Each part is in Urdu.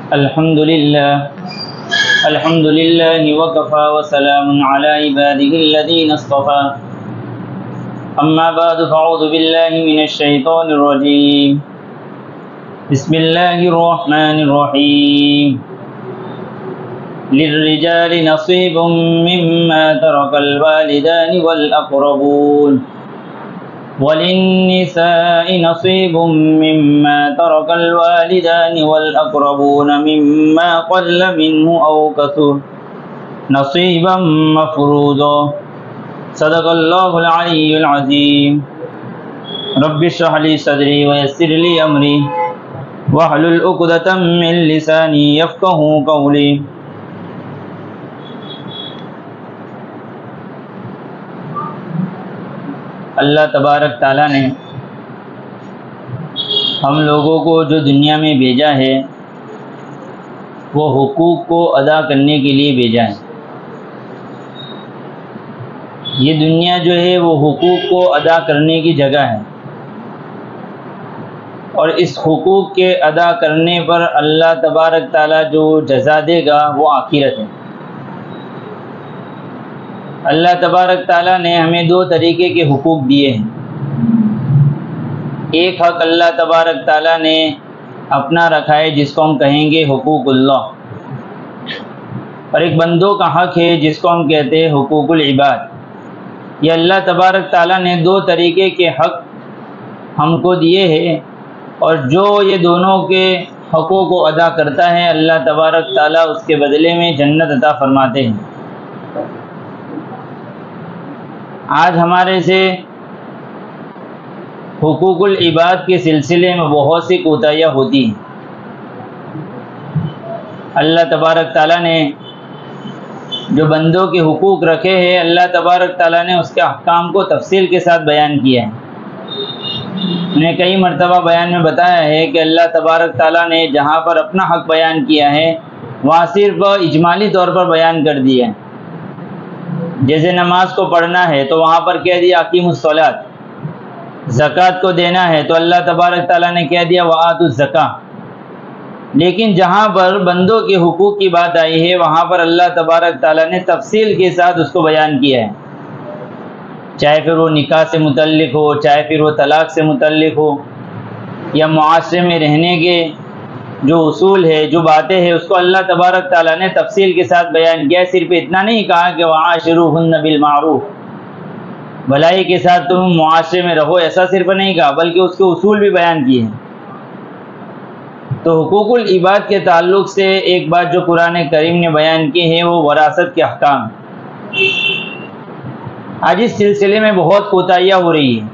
الحمد لله وكفى وسلام على عباده الذين اصطفى أما بعد فأعوذ بالله من الشيطان الرجيم بسم الله الرحمن الرحيم للرجال نصيب مما ترك الوالدان والأقربون وللنساء نصيب مما ترك الوالدان والأقربون مما قل منه أو كثر نصيبا مفروضا صدق الله العلي العظيم رب اشرح لي صدري ويسر لي أمري واحلل عقدة من لساني يفقهوا قولي. اللہ تبارک تعالیٰ نے ہم لوگوں کو جو دنیا میں بھیجا ہے وہ حقوق کو ادا کرنے کے لیے بھیجا ہے. یہ دنیا جو ہے وہ حقوق کو ادا کرنے کی جگہ ہے، اور اس حقوق کے ادا کرنے پر اللہ تبارک تعالیٰ جو جزا دے گا وہ آخرت ہے. اللہ تبارک تعالیٰ نے ہمیں دو طریقے کے حقوق دیے ہیں. ایک حق اللہ تبارک تعالیٰ نے اپنا رکھا ہے جس کو ہم کہیں گے حقوق اللہ، اور ایک بندوں کا حق ہے جس کو ہم کہتے ہیں حقوق العباد. یہ اللہ تبارک تعالیٰ نے دو طریقے کے حق ہم کو دیے ہیں، اور جو یہ دونوں کے حقوق کو ادا کرتا ہے اللہ تبارک تعالیٰ اس کے بدلے میں جنت عطا فرماتے ہیں. آج ہمارے سے حقوق العباد کے سلسلے میں بہت سی کوتاہیاں ہوتی ہیں. اللہ تبارک تعالیٰ نے جو بندوں کے حقوق رکھے ہیں اللہ تبارک تعالیٰ نے اس کے احکام کو تفصیل کے ساتھ بیان کیا ہے. میں نے کئی مرتبہ بیان میں بتایا ہے کہ اللہ تبارک تعالیٰ نے جہاں پر اپنا حق بیان کیا ہے وہاں صرف اجمالی طور پر بیان کر دیا ہے. جیسے نماز کو پڑھنا ہے تو وہاں پر کہہ دیا اقیم الصلاۃ، زکوٰۃ کو دینا ہے تو اللہ تبارک تعالیٰ نے کہہ دیا وآتوا الزکاۃ. لیکن جہاں پر بندوں کے حقوق کی بات آئی ہے وہاں پر اللہ تبارک تعالیٰ نے تفصیل کے ساتھ اس کو بیان کیا ہے، چاہے پھر وہ نکاح سے متعلق ہو، چاہے پھر وہ طلاق سے متعلق ہو، یا معاشرے میں رہنے کے جو اصول ہے جو باتیں ہیں اس کو اللہ تبارک تعالیٰ نے تفصیل کے ساتھ بیان کیا ہے. صرف اتنا نہیں کہا کہ وعاشروہن بالمعروف، بھلائی کے ساتھ تم معاشرے میں رہو، ایسا صرف نہیں کہا بلکہ اس کے اصول بھی بیان کیے ہیں. تو حقوق العباد کے تعلق سے ایک بات جو قرآن کریم نے بیان کی ہے وہ وراثت کے احکام. آج اس سلسلے میں بہت کوتاہیاں ہو رہی ہیں.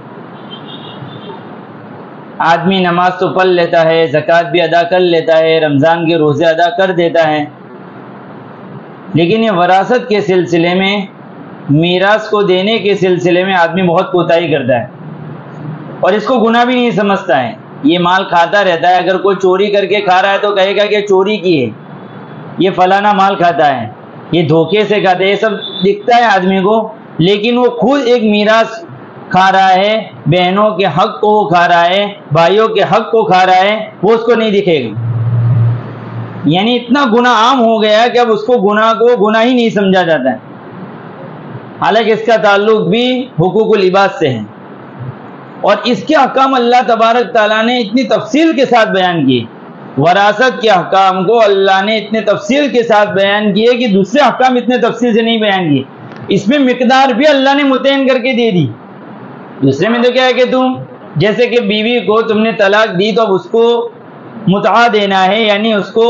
آدمی نماز تو پڑھ لیتا ہے، زکوٰۃ بھی ادا کر لیتا ہے، رمضان کے روزے ادا کر دیتا ہے، لیکن یہ وراثت کے سلسلے میں، میراث کو دینے کے سلسلے میں آدمی بہت کوتاہی کرتا ہے اور اس کو گناہ بھی نہیں سمجھتا ہے. یہ مال کھاتا رہتا ہے، اگر کوئی چوری کر کے کھا رہا ہے تو کہے گا کہ چوری کی ہے، یہ فلانا مال کھاتا ہے، یہ دھوکے سے کھاتا ہے، یہ سب دکھتا ہے آدمی کو، لیکن وہ خود ایک میراث کھا رہا ہے، بہنوں کے حق کو وہ کھا رہا ہے، بھائیوں کے حق کو کھا رہا ہے، وہ اس کو نہیں دکھے گا. یعنی اتنا گناہ عام ہو گیا کہ اب اس کو گناہ ہی نہیں سمجھا جاتا ہے، حالانکہ اس کا تعلق بھی حقوق العباد سے ہے. اور اس کے احکام اللہ تبارک تعالیٰ نے اتنی تفصیل کے ساتھ بیان کیے، وراثت کے احکام کو اللہ نے اتنے تفصیل کے ساتھ بیان کیے کہ دوسرے احکام اتنے تفصیل سے نہیں بیان کیے. اس میں مقدار بھی اللہ نے متعین کر کے دے دی. دوسرے میں تو کیا ہے کہ تم جیسے کہ بیوی کو تم نے طلاق دی تو اب اس کو متعہ دینا ہے، یعنی اس کو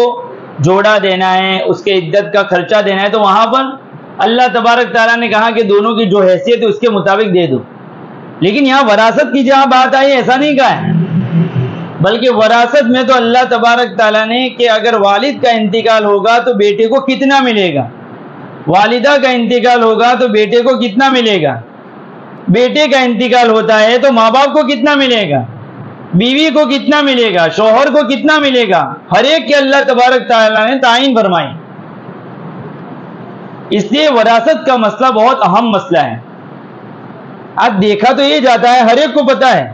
جوڑا دینا ہے، اس کے عدت کا خرچہ دینا ہے، تو وہاں پر اللہ تبارک تعالیٰ نے کہا کہ دونوں کی جو حیثیت ہے اس کے مطابق دے دو. لیکن یہاں وراثت کی جہاں بات آئی ایسا نہیں کہا ہے، بلکہ وراثت میں تو اللہ تبارک تعالیٰ نے کہ اگر والد کا انتقال ہوگا تو بیٹے کو کتنا ملے گا، والدہ کا انتقال ہوگا تو بیٹے کو کتنا ملے گا، بیٹے کا انتقال ہوتا ہے تو ماں باپ کو کتنا ملے گا، بیوی کو کتنا ملے گا، شوہر کو کتنا ملے گا، ہر ایک کے اللہ تبارک تعالیٰ نے تعین فرمائی. اس لیے وراثت کا مسئلہ بہت اہم مسئلہ ہے. اب دیکھا تو یہ جاتا ہے، ہر ایک کو پتا ہے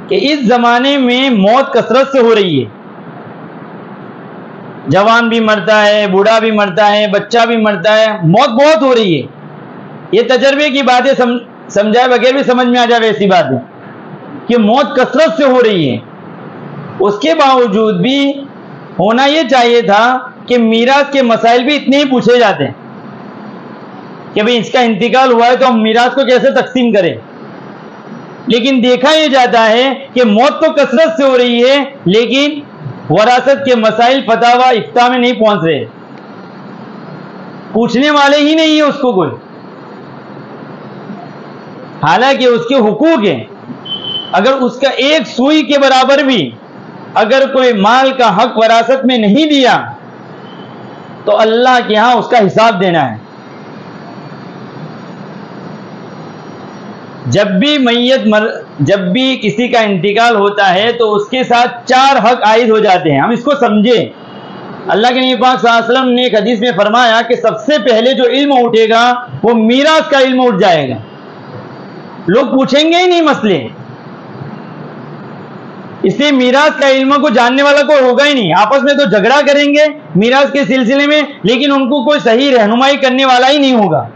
کہ اس زمانے میں موت کثرت سے ہو رہی ہے. جوان بھی مرتا ہے، بوڑھا بھی مرتا ہے، بچہ بھی مرتا ہے، موت بہت ہو رہی ہے. یہ تجربے کی باتیں سمجھائے بغیر بھی سمجھ میں آ جائے ایسی بات ہے کہ موت کثرت سے ہو رہی ہے. اس کے باوجود بھی ہونا یہ چاہیے تھا کہ میراث کے مسائل بھی اتنے ہی پوچھے جاتے ہیں کہ بھئی اس کا انتقال ہوا ہے تو ہم میراث کو کیسے تقسیم کریں. لیکن دیکھا یہ جاتا ہے کہ موت تو کثرت سے ہو رہی ہے لیکن وراثت کے مسائل فتاوی افتاء میں نہیں پہنچ رہے، پوچھنے والے ہی نہیں ہے اس کو کوئی، حالانکہ اس کے حقوق ہیں. اگر اس کا ایک سوئی کے برابر بھی اگر کوئی مال کا حق وراثت میں نہیں دیا تو اللہ کے ہاں اس کا حساب دینا ہے. جب بھی کسی کا انتقال ہوتا ہے تو اس کے ساتھ 4 حق عائد ہو جاتے ہیں. ہم اس کو سمجھیں. اللہ کے نبی پاک صلی اللہ علیہ وسلم نے ایک حدیث میں فرمایا کہ سب سے پہلے جو علم اٹھے گا وہ میراث کا علم اٹھ جائے گا. لوگ پوچھیں گے ہی نہیں مسئلے، اس لیے میراث کا علم کو جاننے والا کوئی ہوگا ہی نہیں. آپس میں تو جھگڑا کریں گے میراث کے سلسلے میں، لیکن ان کو کوئی صحیح رہنمائی کرنے والا ہی نہیں ہوگا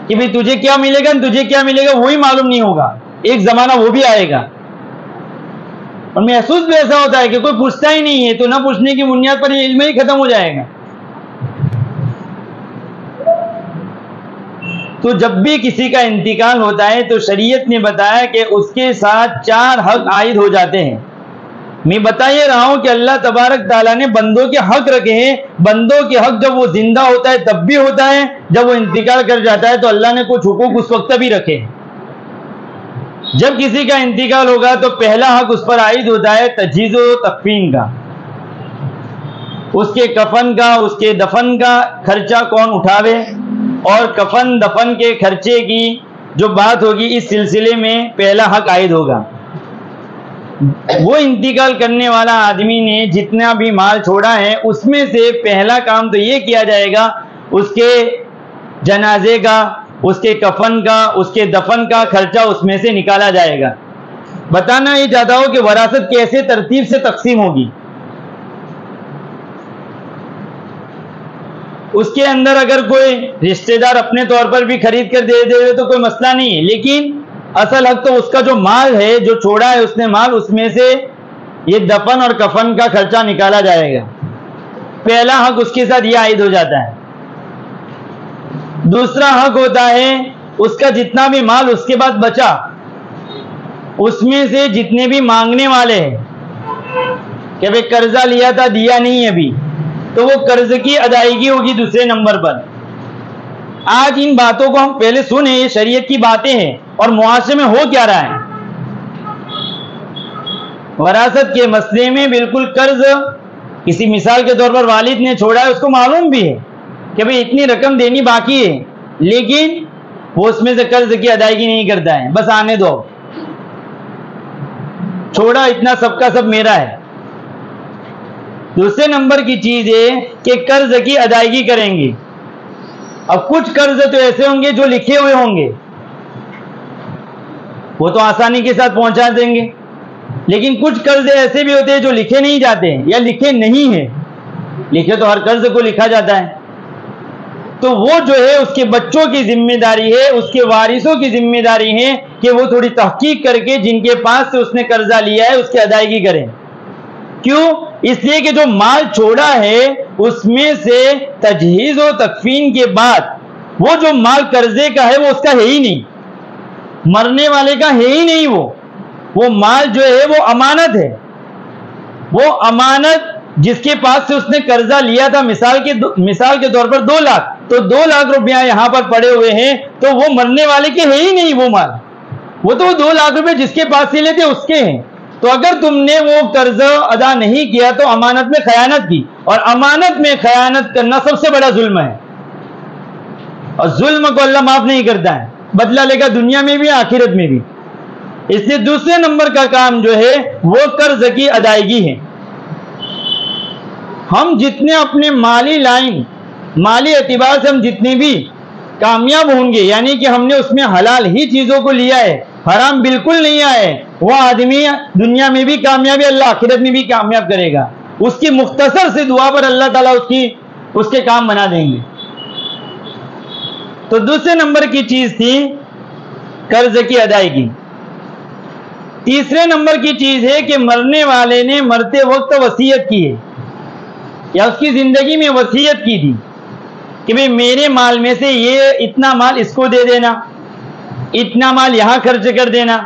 کہ بھئی تجھے کیا ملے گا تجھے کیا ملے گا، وہی معلوم نہیں ہوگا. ایک زمانہ وہ بھی آئے گا. اور محسوس بھی ایسا ہوتا ہے کہ کوئی پوچھتا ہی نہیں ہے تو نہ پوچھنے کی بنیاد پر یہ علم ہی ختم ہو جائے گا. تو جب بھی کسی کا انتقال ہوتا ہے تو شریعت نے بتایا کہ اس کے ساتھ 4 حق عائد ہو جاتے ہیں. میں بتا یہ رہا ہوں کہ اللہ تبارک تعالیٰ نے بندوں کے حق رکھے ہیں. بندوں کے حق جب وہ زندہ ہوتا ہے تب بھی ہوتا ہے، جب وہ انتقال کر جاتا ہے تو اللہ نے کچھ حقوق اس وقت بھی رکھے. جب کسی کا انتقال ہوگا تو پہلا حق اس پر عائد ہوتا ہے تجہیز و تکفین کا. اس کے کفن کا، اس کے دفن کا خرچہ کون اٹھاوے، اور کفن دفن کے خرچے کی جو بات ہوگی اس سلسلے میں پہلا حق عائد ہوگا. وہ انتقال کرنے والا آدمی نے جتنا بھی مال چھوڑا ہے اس میں سے پہلا کام تو یہ کیا جائے گا اس کے جنازے کا، اس کے کفن کا، اس کے دفن کا خرچہ اس میں سے نکالا جائے گا. بتانا یہ چاہتا ہوں کہ وراثت کیسے ترتیب سے تقسیم ہوگی. اس کے اندر اگر کوئی رشتہ دار اپنے طور پر بھی خرید کر دے دے تو کوئی مسئلہ نہیں ہے، لیکن اصل حق تو اس کا جو مال ہے، جو چھوڑا ہے اس نے مال، اس میں سے یہ دفن اور کفن کا خرچہ نکالا جائے گا. پہلا حق اس کے ساتھ یہ عائد ہو جاتا ہے. دوسرا حق ہوتا ہے اس کا جتنا بھی مال اس کے بعد بچا اس میں سے جتنے بھی مانگنے والے ہیں کہ بھئی قرضہ لیا تھا دیا نہیں ابھی، تو وہ قرض کی ادائیگی ہوگی دوسرے نمبر پر. آج ان باتوں کو ہم پہلے سنیں، یہ شریعت کی باتیں ہیں اور معاشرے میں ہو کیا رہا ہے. وراثت کے مسئلے میں بالکل قرض، کسی مثال کے طور پر والد نے چھوڑا ہے، اس کو معلوم بھی ہے کہ بھئی اتنی رقم دینی باقی ہے، لیکن وہ اس میں سے قرض کی ادائیگی نہیں کرتا ہے، بس آنے دو، چھوڑا اتنا سب کا سب میرا ہے. دوسرے نمبر کی چیز ہے کہ قرض کی ادائیگی کریں گے. اب کچھ قرض تو ایسے ہوں گے جو لکھے ہوئے ہوں گے، وہ تو آسانی کے ساتھ پہنچا دیں گے، لیکن کچھ قرض ایسے بھی ہوتے ہیں جو لکھے نہیں جاتے یا لکھے نہیں ہیں. لکھے تو ہر قرض کو لکھا جاتا ہے، تو وہ جو ہے اس کے بچوں کی ذمہ داری ہے، اس کے وارثوں کی ذمہ داری ہے کہ وہ تھوڑی تحقیق کر کے جن کے پاس سے اس نے قرضہ لیا ہے اس کی ادائیگی کریں. کیوں؟ اس لیے کہ جو مال چھوڑا ہے اس میں سے تجہیز و تکفین کے بعد وہ جو مال قرضے کا ہے وہ اس کا ہے ہی نہیں، مرنے والے کا ہے ہی نہیں. وہ مال جو ہے وہ امانت ہے. وہ امانت جس کے پاس سے اس نے قرضہ لیا تھا، مثال کے طور پر 2 لاکھ، تو 2 لاکھ روپیہ یہاں پر پڑے ہوئے ہیں، تو وہ مرنے والے کے ہے ہی نہیں وہ مال. وہ تو 2 لاکھ روپے جس کے پاس سے لیتے اس کے ہیں. تو اگر تم نے وہ قرض ادا نہیں کیا تو امانت میں خیانت کی، اور امانت میں خیانت کرنا سب سے بڑا ظلم ہے، اور ظلم کو اللہ معاف نہیں کرتا ہے، بدلہ لے گا دنیا میں بھی آخرت میں بھی. اس لیے دوسرے نمبر کا کام جو ہے وہ قرض کی ادائیگی ہے. ہم جتنے اپنے مالی اعتبار سے ہم جتنے بھی کامیاب ہوں گے، یعنی کہ ہم نے اس میں حلال ہی چیزوں کو لیا ہے، حرام بالکل نہیں آئے، وہ آدمی دنیا میں بھی کامیاب ہے، اللہ آخرت میں بھی کامیاب کرے گا. اس کی مختصر سی دعا پر اللہ تعالیٰ اس کے کام بنا دیں گے۔ تو دوسرے نمبر کی چیز تھی قرض کی ادائیگی۔ تیسرے نمبر کی چیز ہے کہ مرنے والے نے مرتے وقت وصیت کی ہے، یا اس کی زندگی میں وصیت کی تھی کہ بھئی میرے مال میں سے یہ اتنا مال اس کو دے دینا، اتنا مال یہاں خرچ کر دینا۔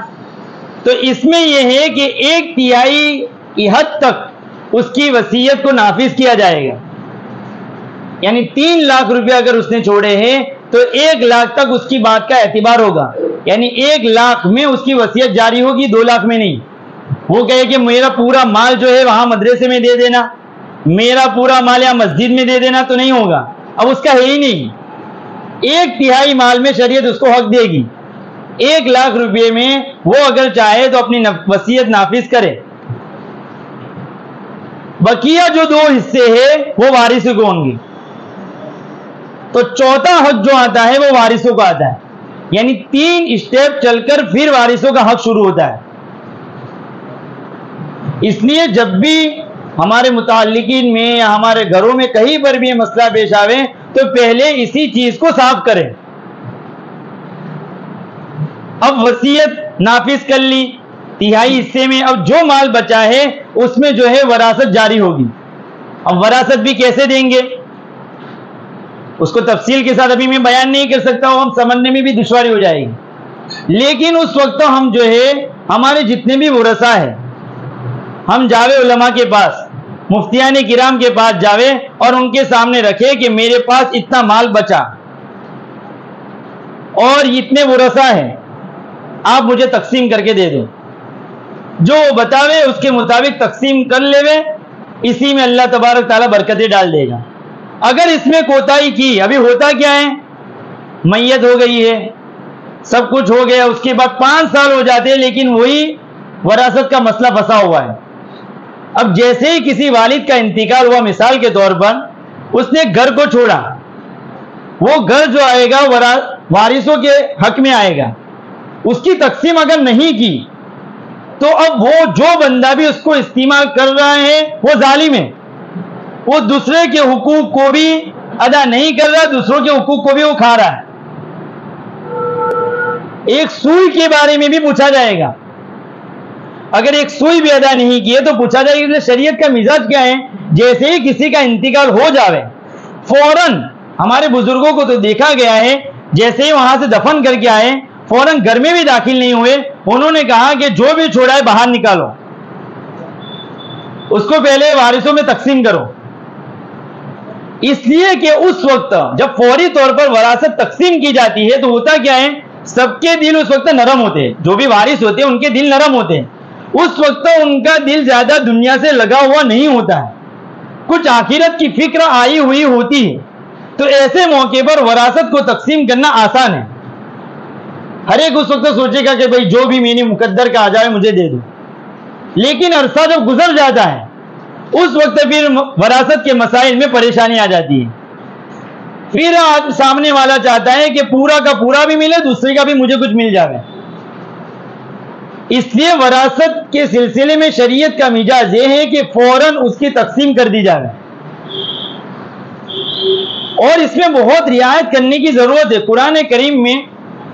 تو اس میں یہ ہے کہ 1/3 کی حد تک اس کی وصیت کو نافذ کیا جائے گا، یعنی 3 لاکھ روپیہ اگر اس نے چھوڑے ہیں تو 1 لاکھ تک اس کی بات کا اعتبار ہوگا، یعنی 1 لاکھ میں اس کی وصیت جاری ہوگی، 2 لاکھ میں نہیں۔ وہ کہے کہ میرا پورا مال جو ہے وہاں مدرسے میں دے دینا، میرا پورا مال یا مسجد میں دے دینا، تو نہیں ہوگا، اب اس کا ہے ہی نہیں۔ 1/3 مال میں شریعت اس کو حق دے گی۔ 1 لاکھ روپے میں وہ اگر چاہے تو اپنی وصیت نافذ کرے، بقیہ جو 2 حصے ہیں وہ وارثوں کو ہوں گے۔ تو چوتھا حق جو آتا ہے وہ وارثوں کا آتا ہے، یعنی 3 اسٹیپ چل کر پھر وارثوں کا حق شروع ہوتا ہے۔ اس لیے جب بھی ہمارے متعلقین میں یا ہمارے گھروں میں کہیں پر بھی یہ مسئلہ پیش آوے تو پہلے اسی چیز کو صاف کریں۔ اب وصیت نافذ کر لی 3/4 حصے میں، اب جو مال بچا ہے اس میں جو ہے وراثت جاری ہوگی۔ اب وراثت بھی کیسے دیں گے اس کو تفصیل کے ساتھ ابھی میں بیان نہیں کر سکتا ہوں، ہم سمجھنے میں بھی دشواری ہو جائے گی، لیکن اس وقت ہم جو ہے ہمارے جتنے بھی ورثاء ہیں ہم جاوے علماء کے پاس، مفتیان کرام کے پاس جاوے اور ان کے سامنے رکھے کہ میرے پاس اتنا مال بچا اور اتنے ورثاء ہیں، آپ مجھے تقسیم کر کے دے دو۔ جو بتاوے اس کے مطابق تقسیم کر لے، اسی میں اللہ تبارک تعالیٰ برکتیں ڈال دے گا۔ اگر اس میں کوتاہی کی، ابھی ہوتا کیا ہے، میت ہو گئی ہے، سب کچھ ہو گیا، اس کے بعد 5 سال ہو جاتے ہیں لیکن وہی وراثت کا مسئلہ پھنسا ہوا ہے۔ اب جیسے ہی کسی والد کا انتقال ہوا، مثال کے طور پر اس نے گھر کو چھوڑا، وہ گھر جو آئے گا وارثوں کے حق میں آئے گا۔ اس کی تقسیم اگر نہیں کی تو اب وہ جو بندہ بھی اس کو استعمال کر رہا ہے وہ ظالم ہے، وہ دوسرے کے حقوق کو بھی ادا نہیں کر رہا، دوسروں کے حقوق کو بھی وہ کھا رہا ہے۔ ایک سوئی کے بارے میں بھی پوچھا جائے گا، اگر ایک سوئی بھی ادا نہیں کی ہے تو پوچھا جائے گا کہ شریعت کا مزاج کیا ہے۔ جیسے ہی کسی کا انتقال ہو جاوے فوراً، ہمارے بزرگوں کو تو دیکھا گیا ہے، جیسے ہی وہاں سے دفن کر کے آئے فوراً گھر میں بھی داخل نہیں ہوئے، انہوں نے کہا کہ جو بھی چھوڑا ہے باہر نکالو، اس کو پہلے وارثوں میں تقسیم کرو۔ اس لیے کہ اس وقت جب فوری طور پر وراثت تقسیم کی جاتی ہے تو ہوتا کیا ہے، سب کے دل اس وقت نرم ہوتے ہیں، جو بھی وارث ہوتے ہیں ان کے دل نرم ہوتے ہیں، اس وقت ان کا دل زیادہ دنیا سے لگا ہوا نہیں ہوتا ہے، کچھ آخرت کی فکر آئی ہوئی ہوتی ہے۔ تو ایسے موقع پر وراثت کو تقسیم کرنا آسان ہے، ہر ایک اس وقت سوچے گا کہ بھئی جو بھی میری مقدر کا آ جائے مجھے دے دو، لیکن عرصہ جب گزر جاتا ہے اس وقت پھر وراثت کے مسائل میں پریشانی آ جاتی ہے، پھر سامنے والا چاہتا ہے کہ پورا کا پورا بھی ملے، دوسرے کا بھی مجھے کچھ مل جائے۔ اس لیے وراثت کے سلسلے میں شریعت کا مزاج یہ ہے کہ فوراً اس کی تقسیم کر دی جائے، اور اس میں بہت رعایت کرنے کی ضرورت ہے۔ قرآن کریم میں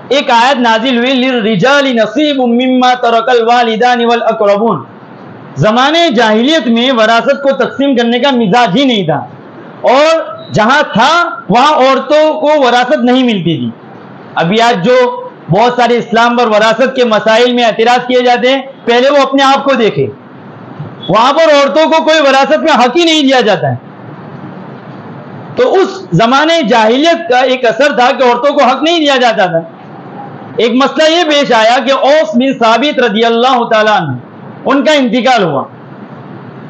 ایک آیت نازل ہوئی، للرجال نصیب مما ترک الوالدان والاقربون۔ زمانے جاہلیت میں وراثت کو تقسیم کرنے کا مزاج ہی نہیں تھا، اور جہاں تھا وہاں عورتوں کو وراثت نہیں ملتی تھی۔ ابھی آج جو بہت سارے اسلام پر وراثت کے مسائل میں اعتراض کیے جاتے ہیں، پہلے وہ اپنے آپ کو دیکھے، وہاں پر عورتوں کو کوئی وراثت میں حق ہی نہیں دیا جاتا ہے۔ تو اس زمانے جاہلیت کا ایک اثر تھا کہ عورتوں کو حق نہیں دیا جاتا تھا۔ ایک مسئلہ یہ پیش آیا کہ اوس بن ثابت رضی اللہ تعالیٰ عنہ، ان کا انتقال ہوا۔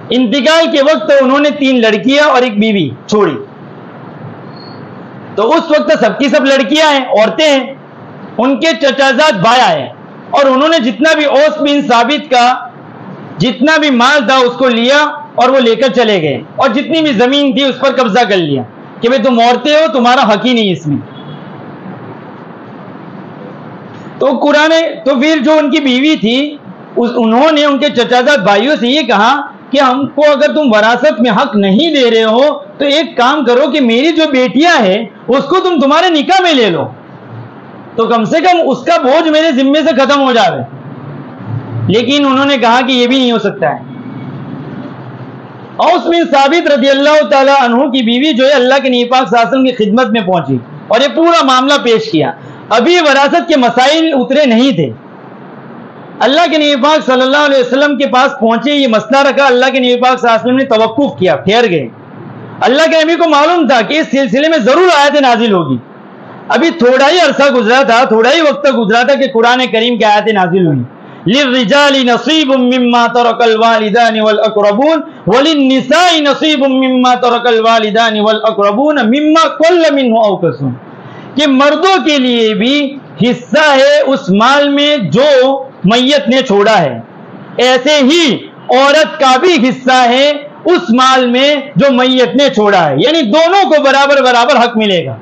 انتقال کے وقت انہوں نے 3 لڑکیاں اور ایک بیوی چھوڑی۔ تو اس وقت سب کی سب لڑکیاں ہیں، عورتیں ہیں، ان کے چچازاد بھائی آئے اور انہوں نے جتنا بھی اوس بن ثابت کا جتنا بھی مال تھا اس کو لیا اور وہ لے کر چلے گئے، اور جتنی بھی زمین تھی اس پر قبضہ کر لیا کہ بھئی تم عورتیں ہو، تمہارا حق ہی نہیں اس میں۔ تو پھر جو ان کی بیوی تھی انہوں نے ان کے چچازاد بھائیوں سے یہ کہا کہ ہم کو اگر تم وراثت میں حق نہیں دے رہے ہو تو ایک کام کرو کہ میری جو بیٹیاں ہے اس کو تم تمہارے نکاح میں لے لو، تو کم سے کم اس کا بوجھ میرے ذمے سے ختم ہو جاوے. لیکن انہوں نے کہا کہ یہ بھی نہیں ہو سکتا ہے. اوس بن ثابت رضی اللہ تعالی عنہ کی بیوی جو ہے اللہ کے نبی پاک صلی اللہ علیہ وسلم کی خدمت میں پہنچی اور یہ پورا معاملہ پیش کیا. ابھی وراثت کے مسائل اترے نہیں تھے. اللہ کے نبی پاک صلی اللہ علیہ وسلم کے پاس پہنچے، یہ مسئلہ رکھا. اللہ کے نبی پاک صلی اللہ علیہ وسلم نے توقف کیا، ٹھہر گئے. اللہ کے نبی کو معلوم تھا کہ اس سلسلے میں ضرور آیت نازل ہوگی. ابھی تھوڑا ہی عرصہ گزرا تھا، تھوڑا ہی وقت گزرا تھا کہ قرآن کریم کی آیت نازل ہوئی. للرجال نصیب مما ترک الوالدان والاقربون وللنساء نصیب مما ترک الوالدان والاقربون مما قل منه او کثر، کہ مردوں کے لیے بھی حصہ ہے اس مال میں جو میت نے چھوڑا ہے، ایسے ہی عورت کا بھی حصہ ہے اس مال میں جو میت نے چھوڑا ہے. یعنی دونوں کو برابر برابر حق ملے گا،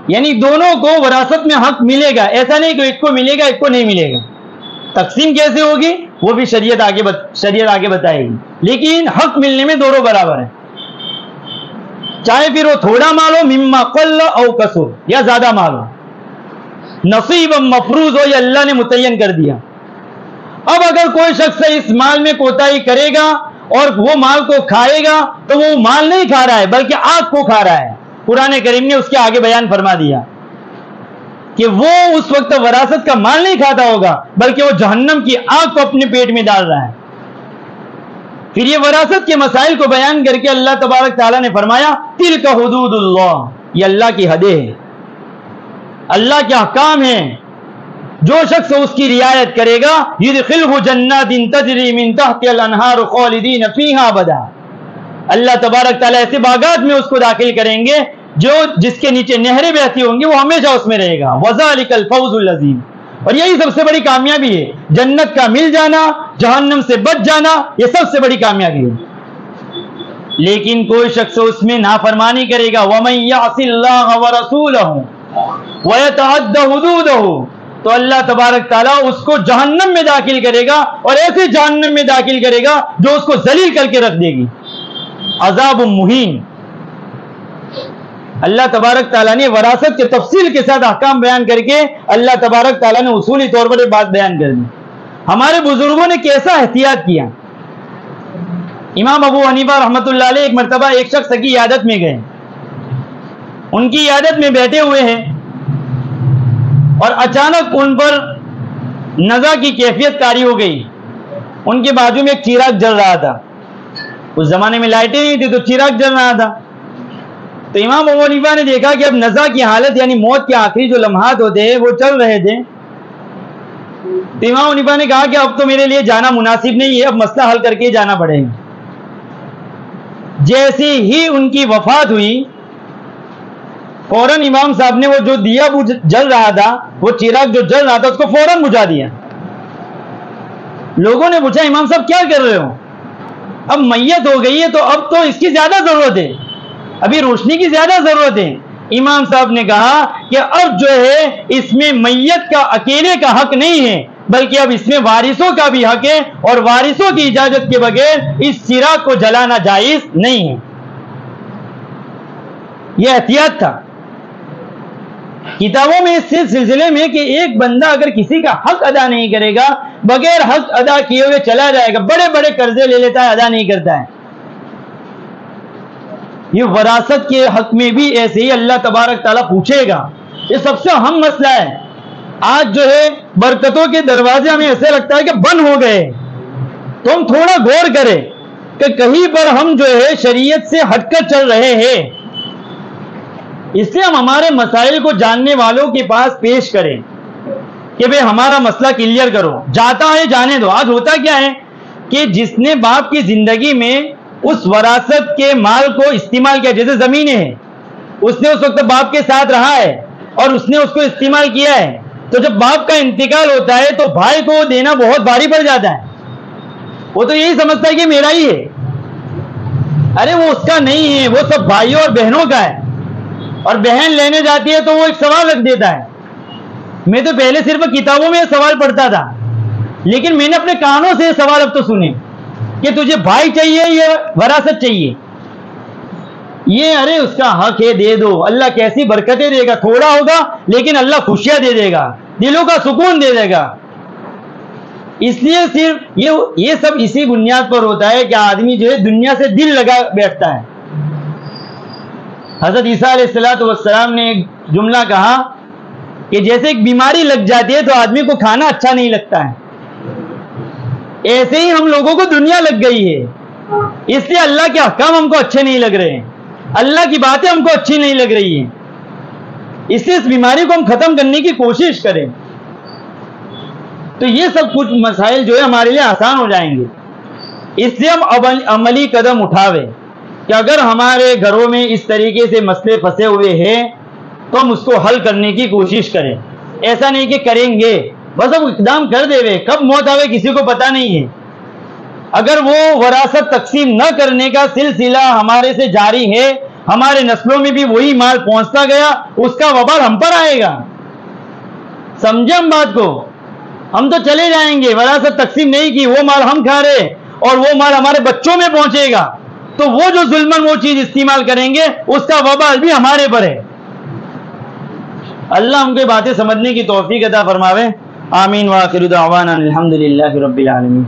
یعنی دونوں کو وراثت میں حق ملے گا. ایسا نہیں کہ ایک کو ملے گا ایک کو نہیں ملے گا. تقسیم کیسے ہوگی وہ بھی شریعت آگے بتائے گی، لیکن حق ملنے میں دونوں برابر ہیں، چاہے پھر وہ تھوڑا مال ہو مما قل او کثر یا زیادہ مال ہو. نصیب مفروض ہو یہ اللہ نے متعین کر دیا. اب اگر کوئی شخص اس مال میں کوتاہی کرے گا اور وہ مال کو کھائے گا تو وہ مال نہیں کھا رہا ہے بلکہ آگ کو کھا رہا ہے. قرآن کریم نے اس کے آگے بیان فرما دیا کہ وہ اس وقت وراثت کا مال نہیں کھاتا ہوگا بلکہ وہ جہنم کی آگ کو اپنے پیٹ میں ڈال رہا ہے. پھر یہ وراثت کے مسائل کو بیان کر کے اللہ تبارک تعالیٰ نے فرمایا تلک حدود اللہ، یہ اللہ کی حدیں ہیں، اللہ کے احکام ہیں. جو شخص اس کی رعایت کرے گا یدخلہ جنات تجری من تحتها الانہار خالدین فیہا ابدا، اللہ تبارک تعالیٰ ایسے باغات میں اس کو داخل کریں گے جس کے نیچے نہریں بہتی ہوں گی، وہ ہمیشہ اس میں رہے گا. وذالک الفوز العظیم، اور یہی سب سے بڑی کامیابی ہے. جنت کا مل جانا، جہنم سے بچ جانا، یہ سب سے بڑی کامیابی ہے. لیکن کوئی شخص اس میں نافرمانی کرے گا وَمَن يَعْصِ اللَّهَ وَرَسُولَهُ وَيَتَعَدَّ حُدُودَهُ، تو اللہ تبارک تعالیٰ اس کو جہنم میں داخل کرے گا، اور ایسے جہنم میں داخل کرے گا جو اس کو ذلیل کر کے رکھ دے گی. عذاب مہین. اللہ تبارک تعالیٰ نے وراثت کے تفصیل کے ساتھ احکام بیان کر کے اللہ تبارک تعالیٰ نے اصولی طور پر یہ بات بیان کر دی. ہمارے بزرگوں نے کیسا احتیاط کیا. امام ابو حنیفہ رحمۃ اللہ علیہ ایک مرتبہ ایک شخص کی عیادت میں گئے. ان کی عیادت میں بیٹھے ہوئے ہیں اور اچانک ان پر نزع کی کیفیت طاری ہو گئی. ان کے بازو میں ایک چراغ جل رہا تھا. اس زمانے میں لائٹیں نہیں تھی تو چراغ جل رہا تھا. تو امام ابو حنیفہ نے دیکھا کہ اب نزع کی حالت یعنی موت کے آخری جو لمحات ہوتے ہیں وہ چل رہے تھے. تو امام حنیفہ نے کہا کہ اب تو میرے لیے جانا مناسب نہیں ہے، اب مسئلہ حل کر کے جانا پڑے گا. جیسے ہی ان کی وفات ہوئی فوراً امام صاحب نے وہ جو دیا جل رہا تھا، وہ چراغ جو جل رہا تھا اس کو فوراً بجھا دیا. لوگوں نے پوچھا امام صاحب کیا کر رہے ہو؟ اب میت ہو گئی ہے تو اب تو اس کی زیادہ ضرورت ہے، ابھی روشنی کی زیادہ ضرورت ہے. امام صاحب نے کہا کہ اب جو ہے اس میں میت کا اکیلے کا حق نہیں ہے بلکہ اب اس میں وارثوں کا بھی حق ہے، اور وارثوں کی اجازت کے بغیر اس چراغ کو جلانا جائز نہیں ہے. یہ احتیاط تھا. کتابوں میں اس سلسلے میں کہ ایک بندہ اگر کسی کا حق ادا نہیں کرے گا، بغیر حق ادا کیے ہوئے چلا جائے گا، بڑے بڑے قرضے لے لیتا ہے، ادا نہیں کرتا ہے. یہ وراثت کے حق میں بھی ایسے ہی اللہ تبارک تعالیٰ پوچھے گا. یہ سب سے اہم مسئلہ ہے. آج جو ہے برکتوں کے دروازے ہمیں ایسے لگتا ہے کہ بند ہو گئے، تو ہم تھوڑا غور کریں کہ کہیں پر ہم جو ہے شریعت سے ہٹ کر چل رہے ہیں. اس سے ہم ہمارے مسائل کو جاننے والوں کے پاس پیش کریں کہ بھئی ہمارا مسئلہ کلیئر کرو. جاتا ہے جانے دو. آج ہوتا کیا ہے کہ جس نے باپ کی زندگی میں اس وراثت کے مال کو استعمال کیا، جیسے زمینیں ہیں، اس نے اس وقت باپ کے ساتھ رہا ہے اور اس نے اس کو استعمال کیا ہے، تو جب باپ کا انتقال ہوتا ہے تو بھائی کو دینا بہت بھاری پڑ جاتا ہے. وہ تو یہی سمجھتا ہے کہ میرا ہی ہے. ارے وہ اس کا نہیں ہے، وہ سب بھائیوں اور بہنوں کا ہے. اور بہن لینے جاتی ہے تو وہ ایک سوال رکھ دیتا ہے. میں تو پہلے صرف کتابوں میں یہ سوال پڑھتا تھا، لیکن میں نے اپنے کانوں سے یہ سوال اب تو سنے کہ تجھے بھائی چاہیے یا وراثت چاہیے؟ یہ ارے اس کا حق ہے، دے دو، اللہ کیسی برکتیں دے گا، تھوڑا ہوگا لیکن اللہ خوشیاں دے دے گا، دلوں کا سکون دے دے گا۔ اس لیے صرف یہ سب اسی بنیاد پر ہوتا ہے کہ آدمی جو ہے دنیا سے دل لگا بیٹھتا ہے۔ حضرت عیسیٰ علیہ السلام نے ایک جملہ کہا کہ جیسے ایک بیماری لگ جاتی ہے تو آدمی کو کھانا اچھا نہیں لگتا ہے، ایسے ہی ہم لوگوں کو دنیا لگ گئی ہے، اس لیے اللہ کے احکام ہم کو اچھے نہیں لگ رہے ہیں، اللہ کی باتیں ہم کو اچھی نہیں لگ رہی ہیں، اس لیے اس بیماری کو ہم ختم کرنے کی کوشش کریں۔ تو یہ سب کچھ مسائل جو ہے ہمارے لیے آسان ہو جائیں گے، اس لیے ہم عملی قدم اٹھاوے کہ اگر ہمارے گھروں میں اس طریقے سے مسئلے پھنسے ہوئے ہیں تو ہم اس کو حل کرنے کی کوشش کریں۔ ایسا نہیں کہ کریں گے بس ہم اقدام کر دے وے، کب موت آوے کسی کو پتہ نہیں ہے۔ اگر وہ وراثت تقسیم نہ کرنے کا سلسلہ ہمارے سے جاری ہے، ہمارے نسلوں میں بھی وہی مال پہنچتا گیا، اس کا وبال ہم پر آئے گا۔ سمجھے ہم بات کو؟ ہم تو چلے جائیں گے، وراثت تقسیم نہیں کی، وہ مال ہم کھا رہے اور وہ مال ہمارے بچوں میں پہنچے گا، تو وہ جو ظلمن وہ چیز استعمال کریں گے اس کا وبال بھی ہمارے پر ہے۔ اللہ ہم کو باتیں سمجھنے کی توفیق عطا فرماوے۔ آمین وآخر دعوانا الحمدللہ رب العالمین۔